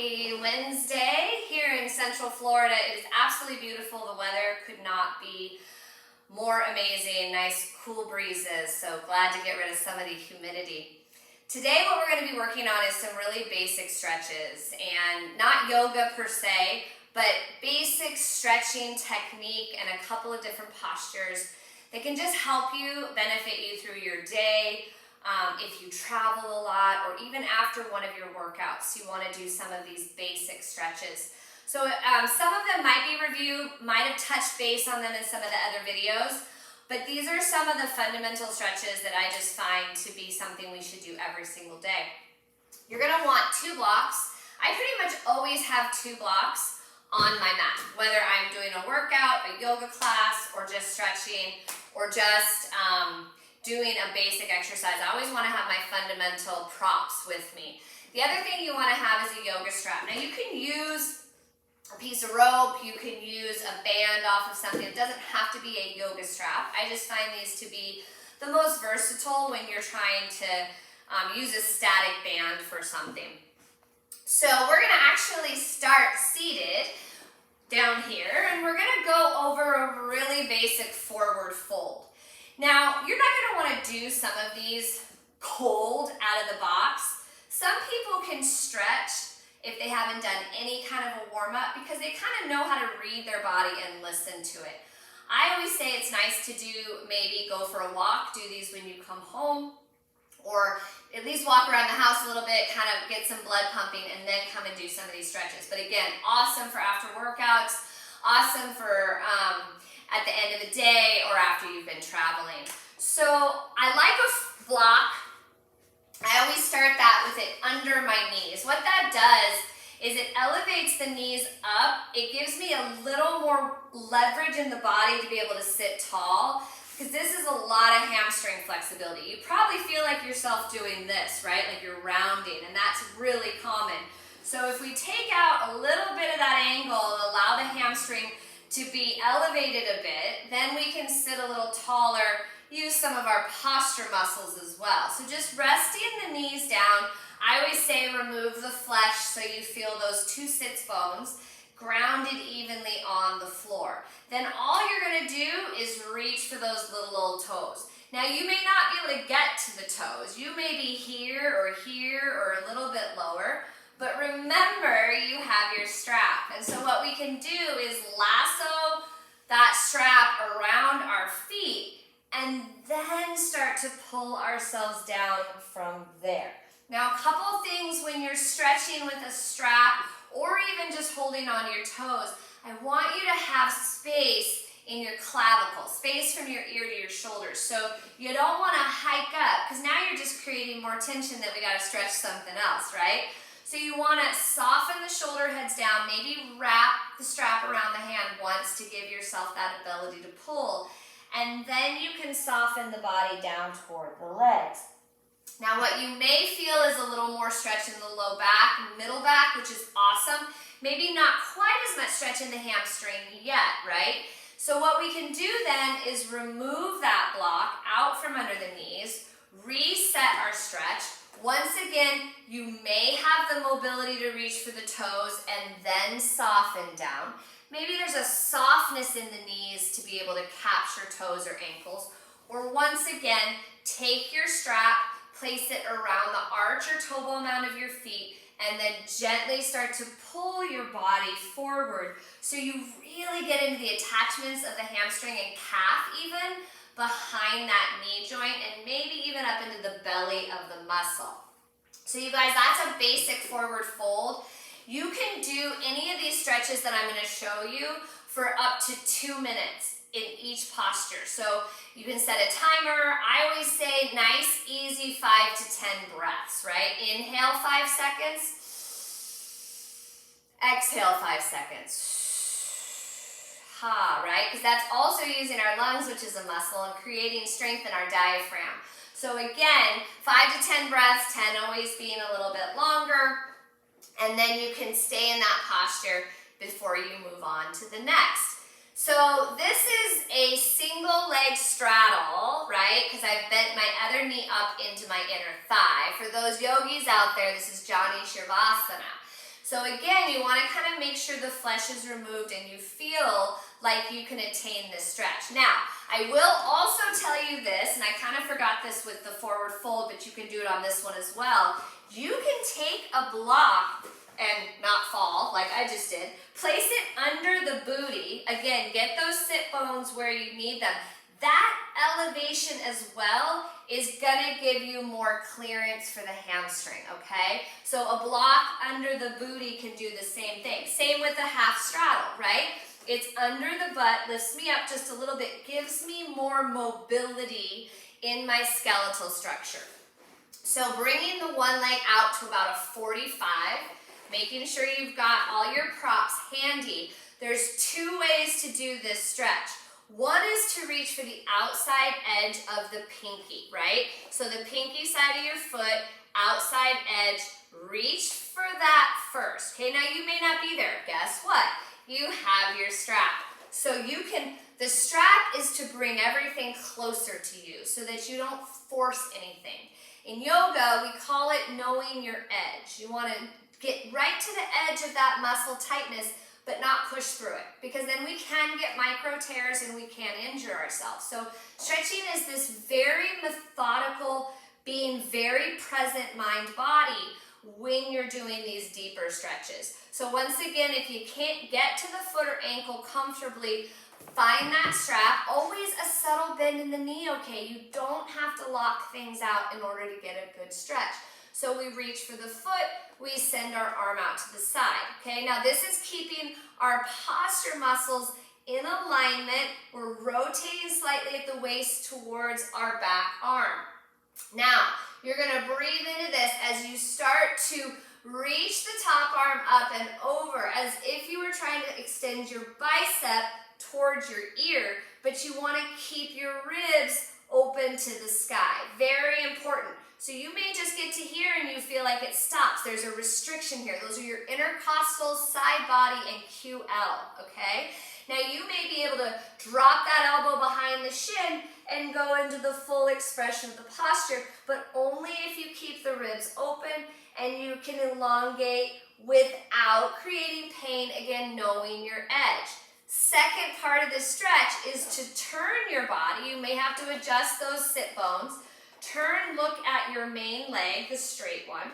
Happy Wednesday here in Central Florida. It is absolutely beautiful. The weather could not be more amazing. Nice cool breezes. So glad to get rid of some of the humidity. Today what we're going to be working on is some really basic stretches, and not yoga per se, but basic stretching technique and a couple of different postures that can just help you, benefit you through your day. If you travel a lot, or even after one of your workouts, you want to do some of these basic stretches. So some of them might be reviewed, might have touched base on them in some of the other videos, but these are some of the fundamental stretches that I just find to be something we should do every single day. You're going to want 2 blocks. I pretty much always have 2 blocks on my mat, whether I'm doing a workout, a yoga class, or just stretching, or just doing a basic exercise. I always want to have my fundamental props with me. The other thing you want to have is a yoga strap. Now you can use a piece of rope, you can use a band off of something. It doesn't have to be a yoga strap. I just find these to be the most versatile when you're trying to use a static band for something. So we're going to actually start seated down here, and we're going to go over a really basic forward fold. Now, you're not going to want to do some of these cold out of the box. Some people can stretch if they haven't done any kind of a warm-up because they kind of know how to read their body and listen to it. I always say it's nice to do, maybe go for a walk, do these when you come home, or at least walk around the house a little bit, kind of get some blood pumping, and then come and do some of these stretches. But again, awesome for after workouts, awesome for at the end of the day or after you've been traveling. So I like a block. I always start that with it under my knees. What that does is it elevates the knees up. It gives me a little more leverage in the body to be able to sit tall, because this is a lot of hamstring flexibility. You probably feel like yourself doing this, right? Like you're rounding, and that's really common. So if we take out a little bit of that angle and allow the hamstring to be elevated a bit, then we can sit a little taller, use some of our posture muscles as well. So just resting the knees down. I always say remove the flesh so you feel those 2 sits bones grounded evenly on the floor. Then all you're going to do is reach for those little toes. Now you may not be able to get to the toes. You may be here or a little bit lower. But remember, you have your strap. And so what we can do is lasso that strap around our feet and then start to pull ourselves down from there. Now, a couple things when you're stretching with a strap or even just holding on your toes, I want you to have space in your clavicle, space from your ear to your shoulders. So you don't want to hike up, because now you're just creating more tension that we got to stretch something else, right? So you want to soften the shoulder heads down, maybe wrap the strap around the hand once to give yourself that ability to pull. And then you can soften the body down toward the legs. Now what you may feel is a little more stretch in the low back, middle back, which is awesome. Maybe not quite as much stretch in the hamstring yet, right? So what we can do then is remove that block out from under the knees, reset our stretch. Once again, you may have the mobility to reach for the toes and then soften down. Maybe there's a softness in the knees to be able to capture toes or ankles. Or once again, take your strap, place it around the arch or toe bone mound of your feet, and then gently start to pull your body forward so you really get into the attachments of the hamstring and calf even, behind that knee joint, and maybe even up into the belly of the muscle. So you guys, that's a basic forward fold. You can do any of these stretches that I'm going to show you for up to 2 minutes in each posture. So you can set a timer. I always say nice, easy 5 to 10 breaths, right? Inhale 5 seconds. Exhale 5 seconds. Right? Because that's also using our lungs, which is a muscle, and creating strength in our diaphragm. So again, 5 to 10 breaths, 10 always being a little bit longer, and then you can stay in that posture before you move on to the next. So this is a single leg straddle, right? Because I've bent my other knee up into my inner thigh. For those yogis out there, this is Jani Shavasana. So again, you want to kind of make sure the flesh is removed and you feel like you can attain this stretch. Now, I will also tell you this, and I kind of forgot this with the forward fold, but you can do it on this one as well. You can take a block and not fall like I just did. Place it under the booty. Again, get those sit bones where you need them. That elevation as well is gonna give you more clearance for the hamstring, okay? So a block under the booty can do the same thing. Same with the half straddle, right? It's under the butt, lifts me up just a little bit, gives me more mobility in my skeletal structure. So bringing the one leg out to about a 45, making sure you've got all your props handy. There's two ways to do this stretch. One is to reach for the outside edge of the pinky, right? So the pinky side of your foot, outside edge, reach for that first. Okay, now you may not be there. Guess what? You have your strap. So the strap is to bring everything closer to you so that you don't force anything. In yoga, we call it knowing your edge. You want to get right to the edge of that muscle tightness, but not push through it, because then we can get micro tears and we can injure ourselves. So stretching is this very methodical, being very present mind-body when you're doing these deeper stretches. So once again, if you can't get to the foot or ankle comfortably, find that strap. Always a subtle bend in the knee, okay? You don't have to lock things out in order to get a good stretch. So we reach for the foot, we send our arm out to the side, okay? Now this is keeping our posture muscles in alignment. We're rotating slightly at the waist towards our back arm. Now, you're gonna breathe into this as you start to reach the top arm up and over as if you were trying to extend your bicep towards your ear, but you wanna keep your ribs open to the sky. Very important. So you may just get to here and you feel like it stops. There's a restriction here. Those are your intercostal, side body, and QL, okay? Now you may be able to drop that elbow behind the shin and go into the full expression of the posture, but only if you keep the ribs open and you can elongate without creating pain, again, knowing your edge. Second part of this stretch is to turn your body. You may have to adjust those sit bones. Turn, look at your main leg, the straight one,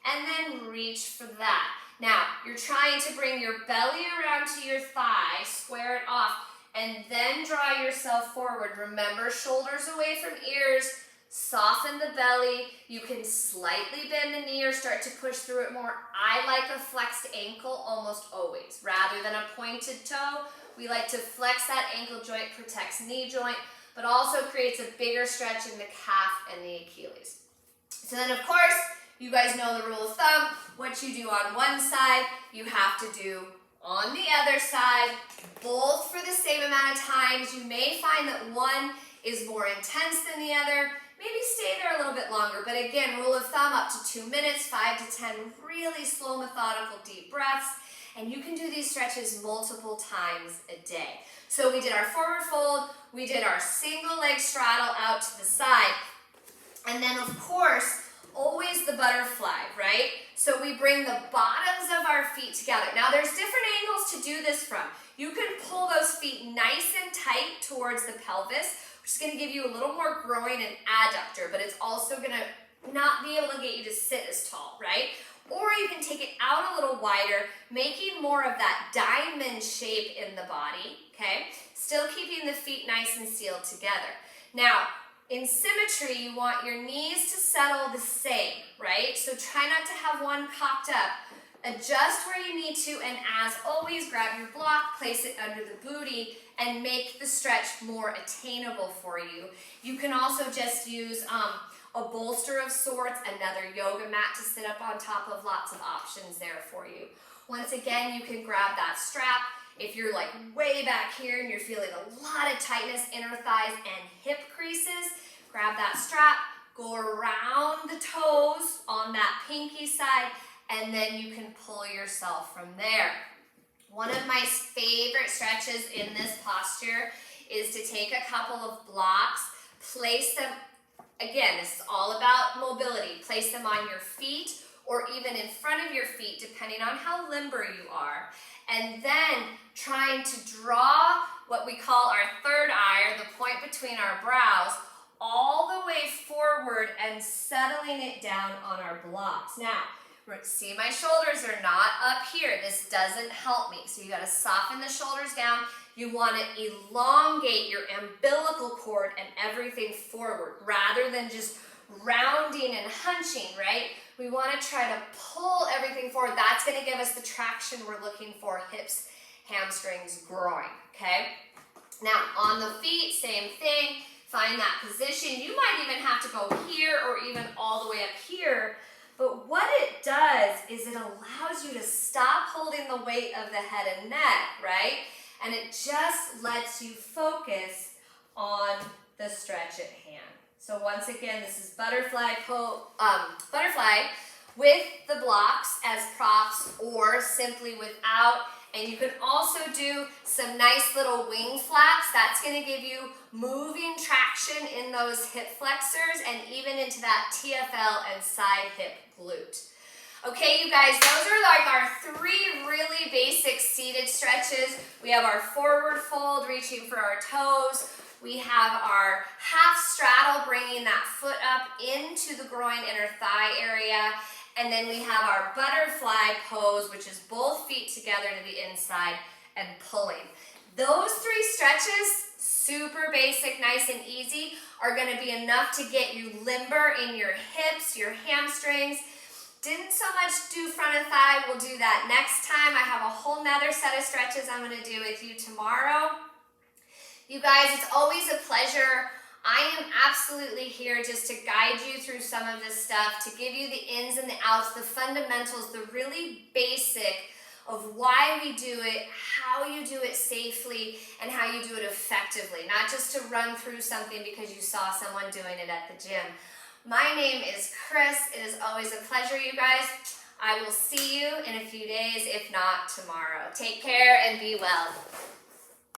and then reach for that. Now, you're trying to bring your belly around to your thigh, square it off, and then draw yourself forward. Remember, shoulders away from ears, soften the belly. You can slightly bend the knee or start to push through it more. I like a flexed ankle almost always. Rather than a pointed toe, we like to flex that ankle joint, protects knee joint, but also creates a bigger stretch in the calf and the Achilles. So then, of course, you guys know the rule of thumb. What you do on one side, you have to do on the other side, both for the same amount of times. You may find that one is more intense than the other. Maybe stay there a little bit longer. But again, rule of thumb, up to 2 minutes, 5 to 10 really slow, methodical, deep breaths. And you can do these stretches multiple times a day. So we did our forward fold, we did our single leg straddle out to the side, and then of course, always the butterfly, right? So we bring the bottoms of our feet together. Now there's different angles to do this from. You can pull those feet nice and tight towards the pelvis, which is gonna give you a little more groin and adductor, but it's also gonna not be able to get you to sit as tall, right? Or you can take it out a little wider, making more of that diamond shape in the body, okay? Still keeping the feet nice and sealed together. Now, in symmetry, you want your knees to settle the same, right? So try not to have one cocked up. Adjust where you need to, and as always, grab your block, place it under the booty, and make the stretch more attainable for you. You can also just use a bolster of sorts, another yoga mat to sit up on top of, lots of options there for you. Once again, you can grab that strap. If you're like way back here and you're feeling a lot of tightness, inner thighs and hip creases, grab that strap, go around the toes on that pinky side, and then you can pull yourself from there. One of my favorite stretches in this posture is to take a couple of blocks, place them. Again, this is all about mobility. Place them on your feet or even in front of your feet, depending on how limber you are. And then trying to draw what we call our third eye, or the point between our brows, all the way forward and settling it down on our blocks. Now, see, my shoulders are not up here. This doesn't help me. So you got to soften the shoulders down. You want to elongate your umbilical cord and everything forward rather than just rounding and hunching, right? We want to try to pull everything forward. That's going to give us the traction we're looking for, hips, hamstrings, groin, okay? Now, on the feet, same thing. Find that position. You might even have to go here or even all the way up here. But what it does is it allows you to stop holding the weight of the head and neck, right? And it just lets you focus on the stretch at hand. So once again, this is butterfly with the blocks as props or simply without. And you can also do some nice little wing flaps. That's going to give you moving traction in those hip flexors and even into that TFL and side hip glute. Okay, you guys, those are like our 3 really basic seated stretches. We have our forward fold, reaching for our toes. We have our half straddle, bringing that foot up into the groin inner thigh area. And then we have our butterfly pose, which is both feet together to the inside and pulling. Those 3 stretches, super basic, nice and easy, are going to be enough to get you limber in your hips, your hamstrings. Didn't so much do front of thigh. We'll do that next time. I have a whole nother set of stretches I'm going to do with you tomorrow. You guys, it's always a pleasure. I am absolutely here just to guide you through some of this stuff, to give you the ins and the outs, the fundamentals, the really basic of why we do it, how you do it safely, and how you do it effectively. Not just to run through something because you saw someone doing it at the gym. My name is Chris. It is always a pleasure, you guys. I will see you in a few days, if not tomorrow. Take care and be well.